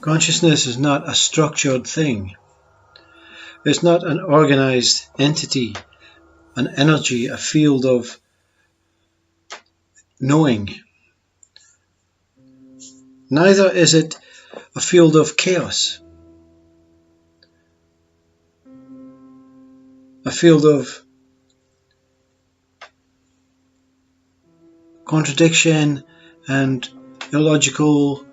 Consciousness is not a structured thing. It's not an organized entity, an energy, a field of knowing. Neither is it a field of chaos, a field of contradiction and illogical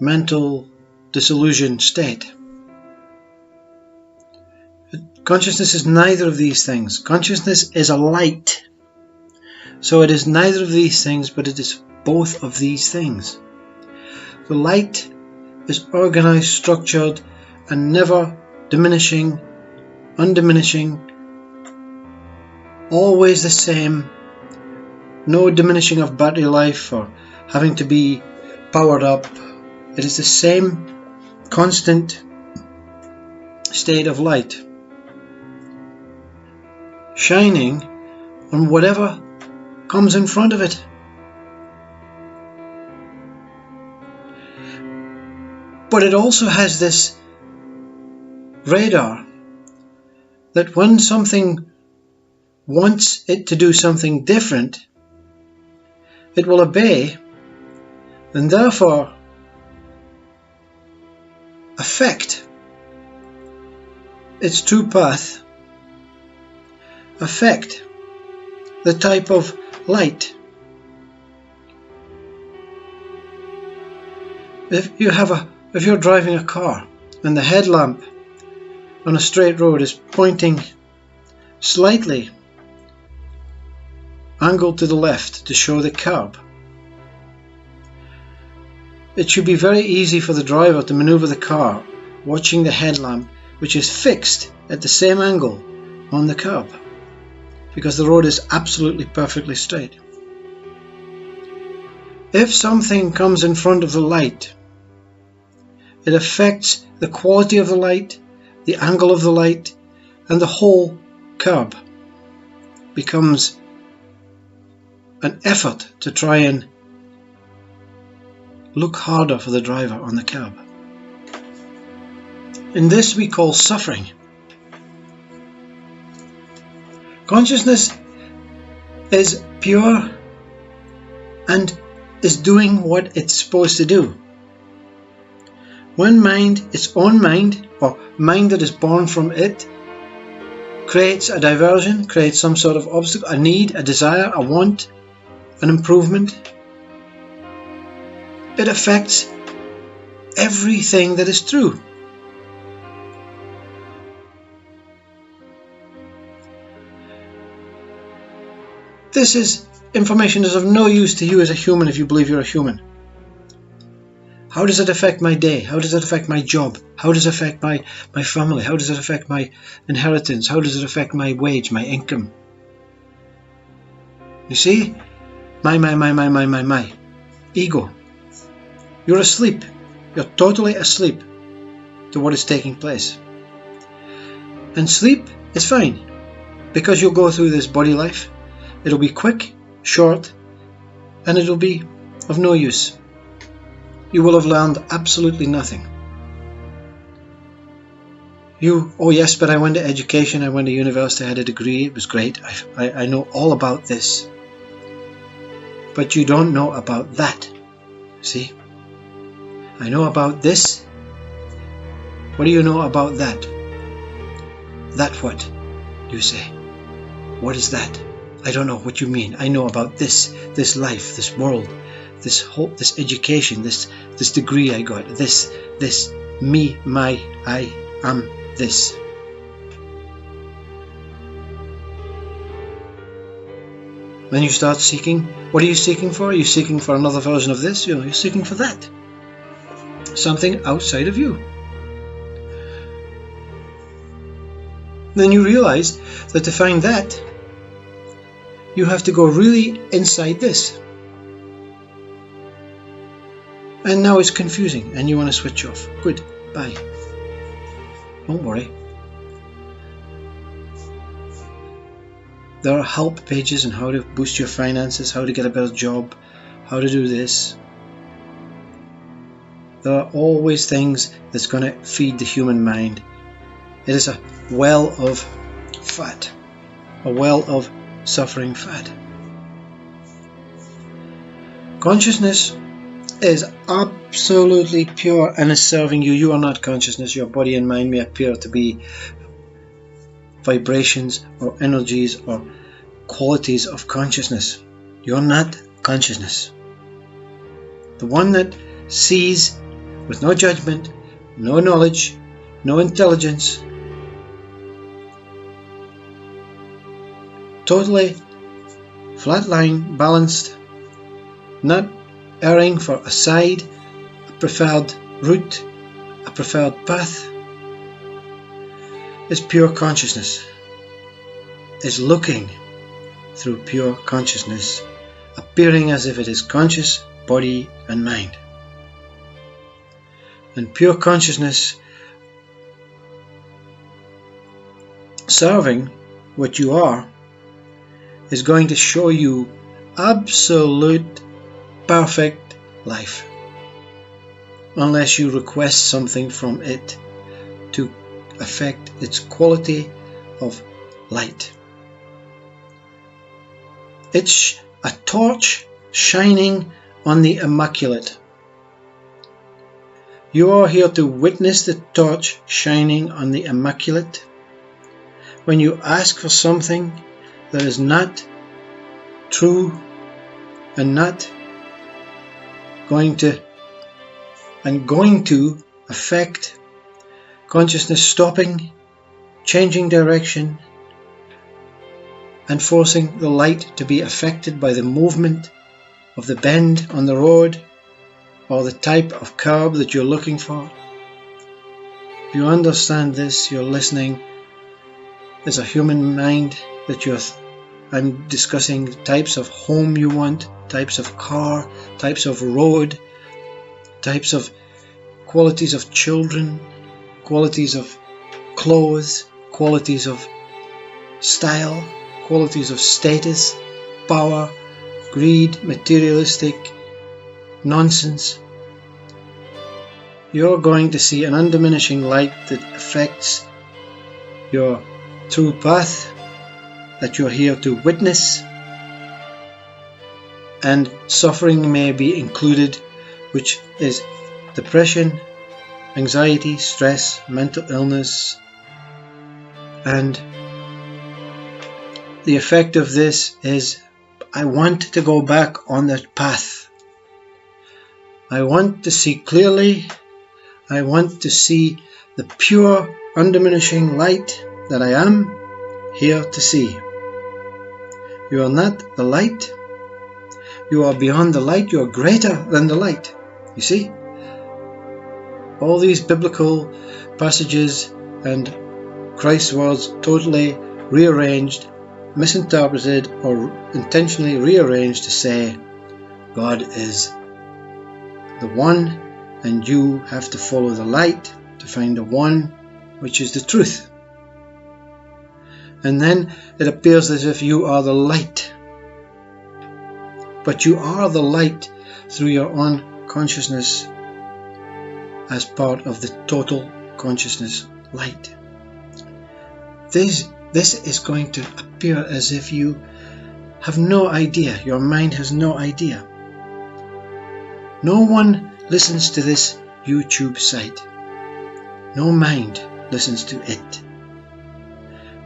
mental disillusion state. Consciousness is neither of these things. Consciousness is a light. So it is neither of these things, but it is both of these things. The light is organized, structured, and never diminishing, undiminishing, always the same. No diminishing of battery life or having to be powered up. It is the same constant state of light, shining on whatever comes in front of it. But it also has this radar that when something wants it to do something different, it will obey and therefore affect its true path, affect the type of light. If you're driving a car and the headlamp on a straight road is pointing slightly angled to the left to show the curb, it should be very easy for the driver to maneuver the car watching the headlamp, which is fixed at the same angle on the curb, because the road is absolutely perfectly straight. If something comes in front of the light, it affects the quality of the light, the angle of the light, and the whole curb becomes an effort to try and look harder for the driver on the curb. And this we call suffering. Consciousness is pure and is doing what it's supposed to do. When mind, its own mind, or mind that is born from it, creates a diversion, creates some sort of obstacle, a need, a desire, a want, an improvement, it affects everything that is true. This is information that is of no use to you as a human if you believe you're a human. How does it affect my day? How does it affect my job? How does it affect my family? How does it affect my inheritance? How does it affect my wage, my income? You see? My. Ego. You're asleep. You're totally asleep to what is taking place. And sleep is fine, because you'll go through this body life. It'll be quick, short, and it'll be of no use. You will have learned absolutely nothing. Oh yes, but I went to education, I went to university, I had a degree, it was great, I know all about this. But you don't know about that, see? I know about this. What do you know about that? That what? You say. What is that? I don't know what you mean. I know about this life, this world, this hope, this education, this degree I got, this, me, my, I am this. Then you start seeking. What are you seeking for? Are you seeking for another version of this? You're seeking for that. Something outside of you. Then you realize that to find that, you have to go really inside this. And now it's confusing and you want to switch off. Good, bye. Don't worry. There are help pages on how to boost your finances, how to get a better job, how to do this. There are always things that's going to feed the human mind. It is a well of fat, a well of suffering fat. Consciousness is absolutely pure and is serving you. You are not consciousness. Your body and mind may appear to be vibrations or energies or qualities of consciousness. You're not consciousness. The one that sees with no judgment, no knowledge, no intelligence, totally flatline, balanced, not erring for a side, a preferred route, a preferred path, is pure consciousness, is looking through pure consciousness, appearing as if it is conscious, body and mind. And pure consciousness serving what you are is going to show you absolute perfect life, unless you request something from it to affect its quality of light. It's a torch shining on the immaculate. You are here to witness the torch shining on the immaculate. When you ask for something that is not true and not going to affect consciousness, stopping, changing direction, and forcing the light to be affected by the movement of the bend on the road or the type of curb that you're looking for. If you understand this, you're listening as a human mind that I'm discussing types of home you want, types of car, types of road, types of qualities of children, qualities of clothes, qualities of style, qualities of status, power, greed, materialistic nonsense. You're going to see an undiminishing light that affects your true path that you're here to witness, and suffering may be included, which is depression, anxiety, stress, mental illness, and the effect of this is I want to go back on that path. I want to see clearly. I want to see the pure, undiminishing light that I am here to see. You are not the light. You are beyond the light. You are greater than the light. You see? All these biblical passages and Christ's words totally rearranged, misinterpreted, or intentionally rearranged to say God is the one and you have to follow the light to find the one, which is the truth. And then it appears as if you are the light. But you are the light through your own consciousness as part of the total consciousness light. This is going to appear as if you have no idea. Your mind has no idea. No one listens to this YouTube site. No mind listens to it,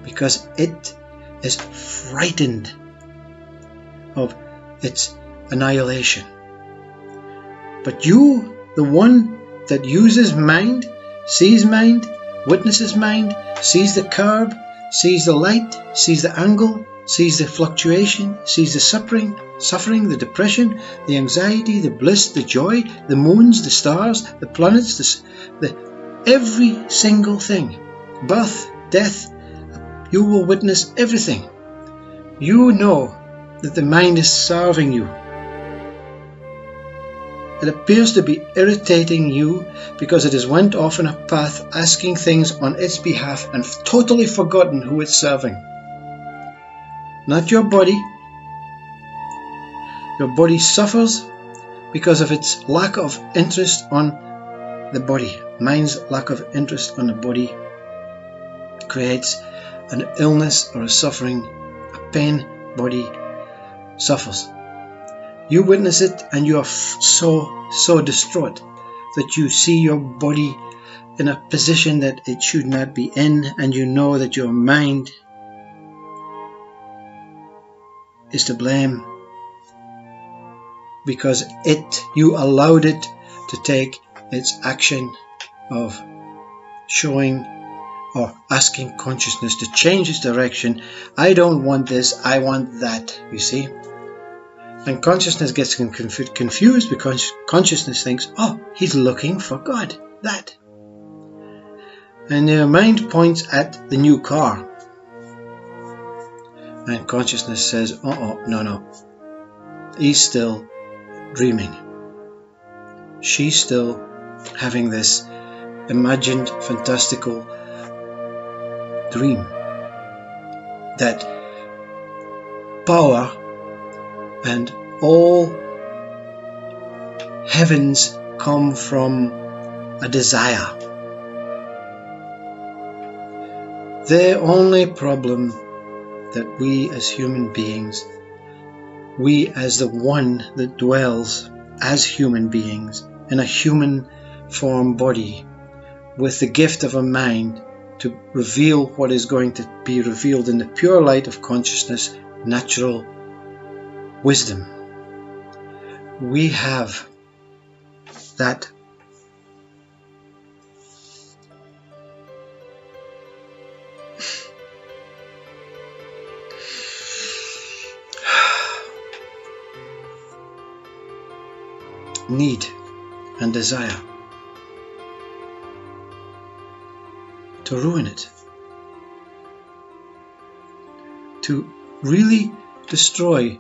because it is frightened of its annihilation. But you, the one that uses mind, sees mind, witnesses mind, sees the curb, sees the light, sees the angle, sees the fluctuation, sees the suffering, the depression, the anxiety, the bliss, the joy, the moons, the stars, the planets, every single thing, birth, death. You will witness everything. You know that the mind is serving you. It appears to be irritating you because it has went off on a path asking things on its behalf and totally forgotten who it's serving. Not your body. Your body suffers because of its lack of interest on the body. Mind's lack of interest on the body creates an illness or a suffering, a pain body suffers. You witness it and you are so distraught that you see your body in a position that it should not be in, and you know that your mind is to blame because you allowed it to take its action of showing or asking consciousness to change its direction. I don't want this, I want that, you see. And consciousness gets confused because consciousness thinks, oh, he's looking for God, that. And your mind points at the new car. And consciousness says, no. He's still dreaming. She's still having this imagined, fantastical dream that power and all heavens come from a desire. The only problem that we as human beings, we as the one that dwells as human beings in a human form body with the gift of a mind to reveal what is going to be revealed in the pure light of consciousness, natural wisdom. We have that need and desire to ruin it, to really destroy.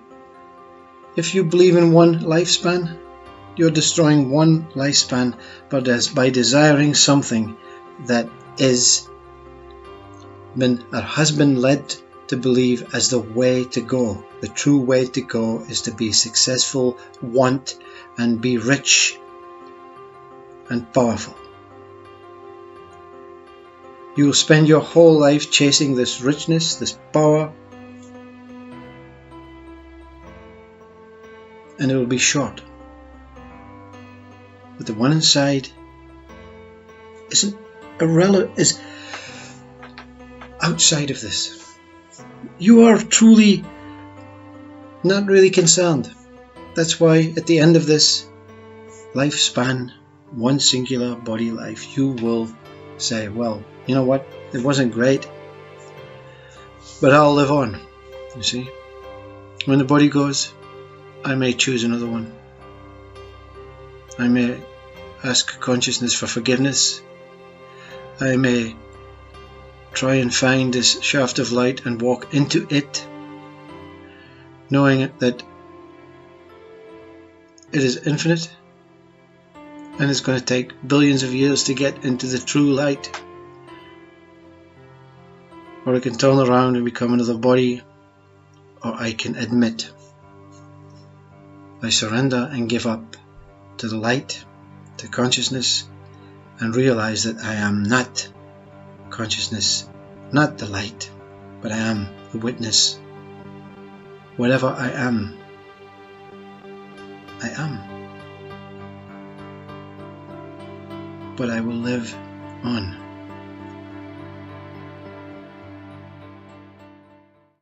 If you believe in one lifespan, you're destroying one lifespan, but by desiring something that has been led to believe as the way to go. The true way to go is to be successful, want, and be rich and powerful. You will spend your whole life chasing this richness, this power, and it will be short. But the one inside is outside of this. You are truly not really concerned. That's why at the end of this lifespan, one singular body life, you will say, well, you know what, it wasn't great, but I'll live on. You see, when the body goes, I may choose another one. I may ask consciousness for forgiveness. I may try and find this shaft of light and walk into it, knowing that it is infinite and it's going to take billions of years to get into the true light. Or I can turn around and become another body, or I can admit, I surrender and give up to the light, to consciousness, and realize that I am not consciousness, not the light, but I am the witness. Whatever I am, I am. But I will live on.